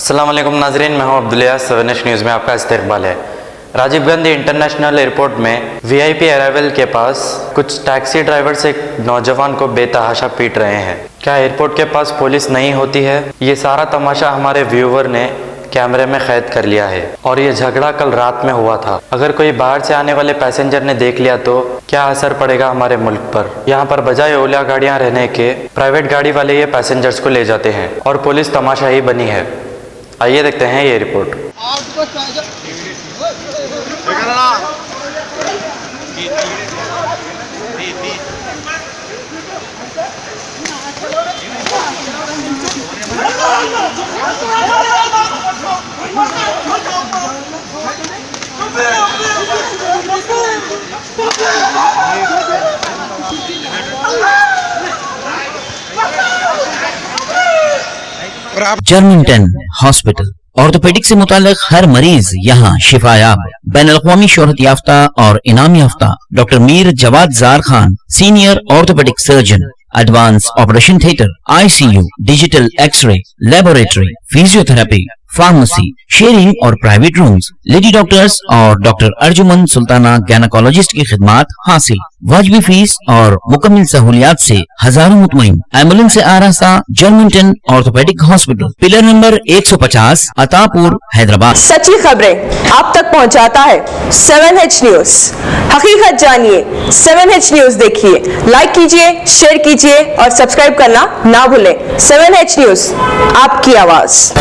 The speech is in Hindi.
अस्सलाम वालेकुम नाजरीन, मैं हूं अब्दुल्ला। 7H न्यूज़ में आपका इस्तकबाल है। राजीव गांधी इंटरनेशनल एयरपोर्ट में वीआईपी अराइवल के पास कुछ टैक्सी ड्राइवर्स एक नौजवान को बेतहाशा पीट रहे हैं। क्या एयरपोर्ट के पास पुलिस नहीं होती है? ये सारा तमाशा हमारे व्यूवर ने कैमरे में कैद कर लिया है और ये झगड़ा कल रात में हुआ था। अगर कोई बाहर से आने वाले पैसेंजर ने देख लिया तो क्या असर पड़ेगा हमारे मुल्क पर। यहाँ पर बजाय ओला गाड़ियाँ रहने के प्राइवेट गाड़ी वाले ये पैसेंजर्स को ले जाते हैं और पुलिस तमाशा ही बनी है। आइए देखते हैं ये रिपोर्ट। जर्मिंगटन हॉस्पिटल ऑर्थोपेडिक से मुताल्लिक हर मरीज यहाँ शिफायाब। बैनुल-अक़वामी शोहरत याफ्ता और इनाम याफ्ता doctor Mir Jawad Jar Khan, senior orthopedic surgeon, advance operation theatre, ICU, digital x-ray, laboratory, physiotherapy, pharmacy, sharing और प्राइवेट रूम्स, लेडी डॉक्टर्स और डॉक्टर अर्जुमन सुल्ताना गैनकोलॉजिस्ट की खिदमात हासिल। वाजिबी फीस और मुकम्मल सहूलियात से हजारों मुतमईन। एम्बुलेंस से आरास्ता Germington orthopedic hospital, pillar number 150, Attapur, Hyderabad. सच्ची खबरें आप तक पहुंचाता है 7H न्यूज। हकीकत जानिए, 7H न्यूज देखिए, लाइक कीजिए, शेयर कीजिए और सब्सक्राइब करना ना भूलें। 7H न्यूज, आपकी आवाज।